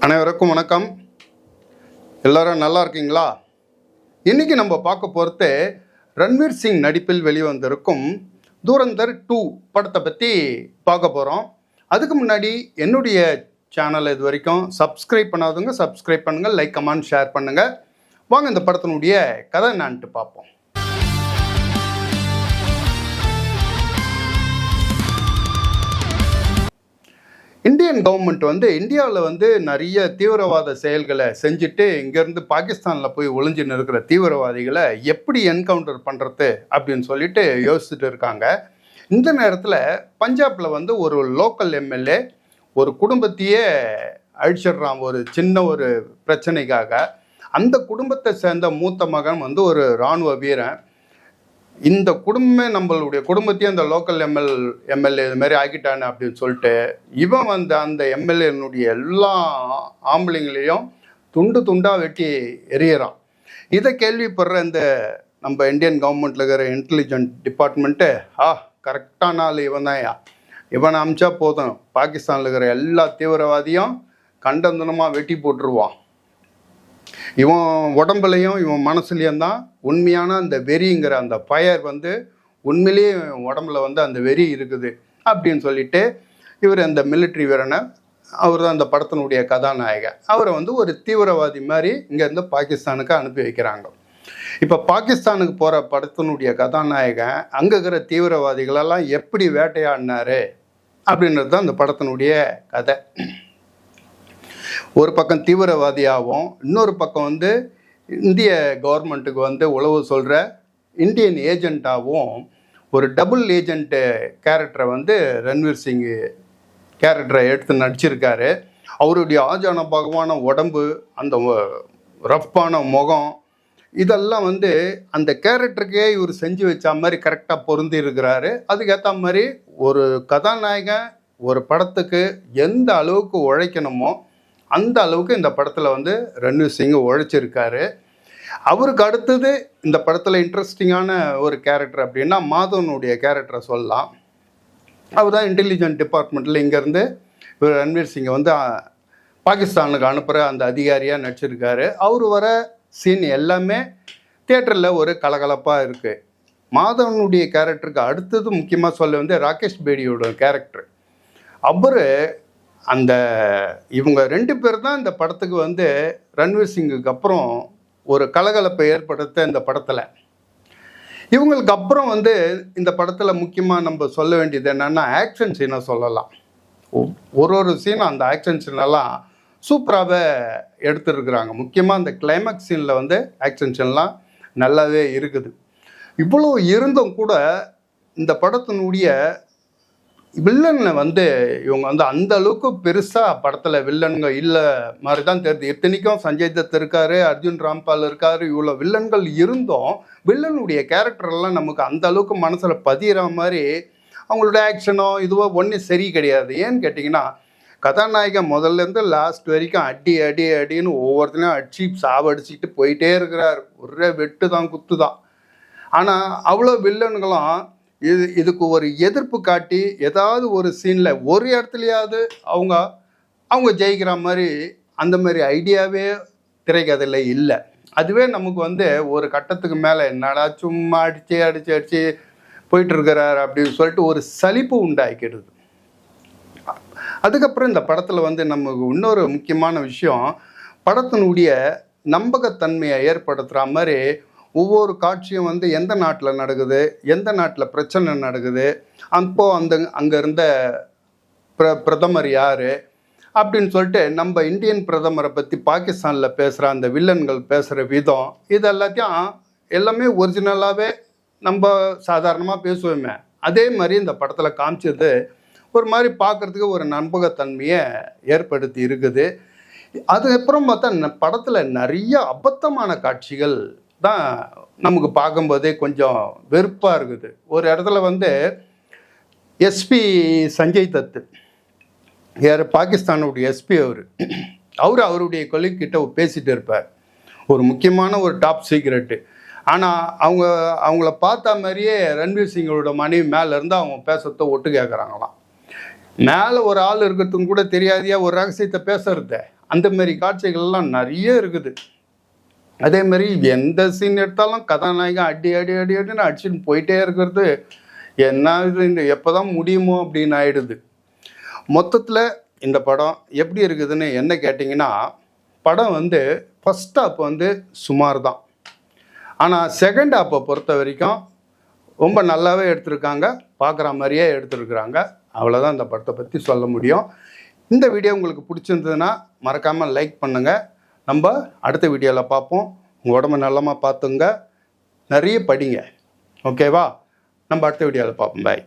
அனைவருக்கும் வணக்கம். எல்லாரும் நல்லா இருக்கீங்களா? இன்னைக்கு நம்ம பார்க்க போகிறது ரன்வீர் சிங் நடிப்பில் வெளிவந்திருக்கும் தூரந்தர் 2 படத்தை பற்றி பார்க்க போகிறோம். அதுக்கு முன்னாடி என்னுடைய சேனலை இது வரைக்கும் சப்ஸ்கிரைப் பண்ணாதவங்க சப்ஸ்கிரைப் பண்ணுங்கள், லைக் கமெண்ட் ஷேர் பண்ணுங்கள். வாங்க இந்த படத்தினுடைய கதை என்னான்ட்டு பார்ப்போம். இந்தியன் கவர்மெண்ட் இந்தியாவில் நிறைய தீவிரவாத செயல்களை செஞ்சுட்டு இங்கேருந்து பாகிஸ்தானில் போய் ஒளிஞ்சுன்னு இருக்கிற தீவிரவாதிகளை எப்படி என்கவுண்டர் பண்ணுறது அப்படின்னு சொல்லிட்டு யோசிச்சுட்டு இருக்காங்க. இந்த நேரத்தில் பஞ்சாபில் ஒரு லோக்கல் எம்எல்ஏ ஒரு குடும்பத்தையே அழிச்சிடுறான் ஒரு சின்ன ஒரு பிரச்சனைக்காக. அந்த குடும்பத்தை சேர்ந்த மூத்த மகன் ஒரு இராணுவ வீரன். இந்த குடும்பமே நம்மளுடைய குடும்பத்தையும் அந்த லோக்கல் எம்எல்ஏ இது மாதிரி ஆக்கிட்டானு அப்படின்னு சொல்லிட்டு இவன் அந்த எம்எல்ஏனுடைய எல்லா ஆம்பளைங்களையும் துண்டு துண்டாக வெட்டி எறிகிறான். இதை கேள்விப்படுற இந்த நம்ம இந்தியன் கவர்மெண்ட்டில் இருக்கிற இன்டெலிஜென்ட் டிபார்ட்மெண்ட்டு கரெக்டான ஆள் இவன் தான், இவனை அமிச்சா போதும் பாகிஸ்தானில் இருக்கிற எல்லா தீவிரவாதியும் கண்டந்தனமாக வெட்டி போட்டுருவான். இவன் உடம்புலையும் இவன் மனசுலையும் தான் உண்மையான அந்த வெறிங்கிற அந்த ஃபயர் உண்மையிலேயே உடம்புல அந்த வெறி இருக்குது அப்படின்னு சொல்லிட்டு இவர் அந்த மிலிட்ரி வீரனை, அவர் தான் அந்த படத்தினுடைய கதாநாயகன், அவரை ஒரு தீவிரவாதி மாதிரி இங்கேருந்து பாகிஸ்தானுக்கு அனுப்பி வைக்கிறாங்க. இப்போ பாகிஸ்தானுக்கு போகிற படத்தினுடைய கதாநாயகன் அங்கே இருக்கிற தீவிரவாதிகளெல்லாம் எப்படி வேட்டையாடினாரு அப்படின்றது தான் அந்த படத்தினுடைய கதை. ஒரு பக்கம் தீவிரவாதியாகவும் இன்னொரு பக்கம் இந்திய கவர்மெண்ட்டுக்கு உளவு சொல்கிற இந்தியன் ஏஜெண்ட்டாகவும் ஒரு டபுள் ஏஜெண்ட்டு கேரக்டரை ரன்வீர் சிங் கேரக்டரை எடுத்து நடிச்சிருக்காரு. அவருடைய ஆஜான பாகமான உடம்பு, அந்த ரஃப்பான முகம், இதெல்லாம் அந்த கேரக்டருக்கே இவர் செஞ்சு வச்ச மாதிரி கரெக்டாக பொருந்தி இருக்கிறாரு. அதுக்கேற்ற மாதிரி ஒரு கதாநாயகன் ஒரு படத்துக்கு எந்த அளவுக்கு உழைக்கணுமோ அந்த அளவுக்கு இந்த படத்தில் ரன்வீர் சிங் உழைச்சிருக்காரு. அவருக்கு அடுத்தது இந்த படத்தில் இன்ட்ரெஸ்டிங்கான ஒரு கேரக்டர் அப்படின்னா மாதவனுடைய கேரக்டரை சொல்லலாம். அவர் தான் இன்டெலிஜென்ட் டிபார்ட்மெண்ட்டில் இங்கேருந்து இவர் ரன்வீர் சிங்கை பாகிஸ்தானுக்கு அனுப்புகிற அந்த அதிகாரியாக நடிச்சிருக்காரு. அவர் வர சீன் எல்லாமே தியேட்டரில் ஒரு கலகலப்பாக இருக்குது. மாதவனுடைய கேரக்டருக்கு அடுத்தது முக்கியமாக சொல்ல ராகேஷ் பேடியோட கேரக்டர். அவர் இவங்க 2 பேர் தான் இந்த படத்துக்கு ரன்வீர் சிங்குக்கு அப்புறம் ஒரு கலகலப்பை ஏற்படுத்த இந்த படத்தில். இவங்களுக்கு அப்புறம் இந்த படத்தில் முக்கியமாக நம்ம சொல்ல வேண்டியது என்னென்னா ஆக்ஷன் சீனை சொல்லலாம். ஒரு சீனும் அந்த ஆக்ஷன் சீனெல்லாம் சூப்பராகவே எடுத்துருக்குறாங்க. முக்கியமாக அந்த கிளைமேக்ஸ் சீனில் ஆக்ஷன் சீன்லாம் நல்லாவே இருக்குது. இவ்வளோ இருந்தும் கூட இந்த படத்தினுடைய வில்லனை இவங்க அந்த அளவுக்கு பெருசாக படத்தில் வில்லன்க இல்லை மாதிரி தான் தெரியுது. எத்தனைக்கும் சஞ்சய் தத் இருக்காரு, அர்ஜுன் ராம்பால் இருக்காரு, இவ்வளோ வில்லன்கள் இருந்தும் வில்லனுடைய கேரக்டர்லாம் நமக்கு அந்த அளவுக்கு மனசில் பதிகிற மாதிரி அவங்களோட ஆக்ஷனோ இதுவோ ஒன்றும் சரி கிடையாது. ஏன்னு கேட்டிங்கன்னா கதாநாயகன் முதல்லேருந்து லாஸ்ட் வரைக்கும் அடி அடி அடின்னு ஒவ்வொருத்தனையும் அடிச்சு சாவடிச்சுக்கிட்டு போயிட்டே இருக்கிறார். ஒரே வெட்டு தான் குத்து தான். ஆனால் அவ்வளோ வில்லன்களும் இதுக்கு ஒரு எதிர்ப்பு காட்டி ஏதாவது ஒரு சீனில் ஒரு இடத்துலையாவது அவங்க ஜெயிக்கிற மாதிரி அந்த மாதிரி ஐடியாவே திரைக்கதையில் இல்லை. அதுவே நமக்கு ஒரு கட்டத்துக்கு மேலே என்னடா சும்மா அடித்து போயிட்டு இருக்கிறார் அப்படின்னு சொல்லிட்டு ஒரு சலிப்பு உண்டாக்கிடுது. அதுக்கப்புறம் இந்த படத்தில் நமக்கு இன்னொரு முக்கியமான விஷயம், படத்தினுடைய நம்பகத்தன்மையை ஏற்படுத்துகிற மாதிரி ஒவ்வொரு காட்சியும் எந்த நாட்டில் நடக்குது, எந்த நாட்டில் பிரச்சனை நடக்குது, அப்போது அங்கே இருந்த பிரதமர் யார் அப்படின்னு சொல்லிட்டு நம்ம இந்தியன் பிரதமரை பற்றி பாகிஸ்தானில் பேசுகிற அந்த வில்லன்கள் பேசுகிற விதம், இது எல்லாமே ஒரிஜினலாகவே நம்ம சாதாரணமாக பேசுவோமே, அதே மாதிரி இந்த படத்தில் காமிச்சது ஒரு மாதிரி பார்க்குறதுக்கு ஒரு நம்பகத்தன்மையை ஏற்படுத்தி இருக்குது. அதுக்கப்புறம் பார்த்தா படத்தில் நிறைய அபத்தமான காட்சிகள் தான் நமக்கு பார்க்கும்போதே கொஞ்சம் வெறுப்பாக இருக்குது. ஒரு இடத்துல எஸ்பி சஞ்சய் தத் யார், பாகிஸ்தானுடைய எஸ்பி, அவருடைய கொலிக்கிட்ட பேசிகிட்டு இருப்பார். ஒரு முக்கியமான ஒரு டாப் சீக்ரெட்டு. ஆனால் அவங்கள பார்த்த மாதிரியே ரன்வீர் சிங்கோட மனைவி மேலேருந்து அவங்க பேசுறத ஒட்டு கேட்குறாங்களாம். மேலே ஒரு ஆள் இருக்கிறதுன்னு கூட தெரியாதியா ஒரு ரகசியத்தை பேசுறது. அந்த மாதிரி காட்சிகள்லாம் நிறைய இருக்குது. அதே மாதிரி எந்த சீன் எடுத்தாலும் கதாநாயகன் அடி அடி அடி அடின்னு அடிச்சுட்டு போயிட்டே இருக்கிறது, என்ன இது இந்த எப்போதான் முடியுமோ அப்படின்னு ஆயிடுது. மொத்தத்தில் இந்த படம் எப்படி இருக்குதுன்னு என்ன கேட்டிங்கன்னா, படம் வந்து ஃபஸ்ட் ஹாப் வந்து சுமார் தான். ஆனால் செகண்ட் ஹாப்பை பொறுத்த வரைக்கும் ரொம்ப நல்லாவே எடுத்திருக்காங்க, பார்க்குற மாதிரியே எடுத்துருக்குறாங்க. அவ்வளோதான் இந்த படத்தை பற்றி சொல்ல முடியும். இந்த வீடியோ உங்களுக்கு பிடிச்சிருந்ததுன்னா மறக்காமல் லைக் பண்ணுங்கள். நம்ம அடுத்த வீடியோவில் பார்ப்போம். உங்கள் உடம்பு நல்லமாக பார்த்துங்க, நிறைய படிங்க. ஓகேவா? நம்ம அடுத்த வீடியோவில் பார்ப்போம். பாய்.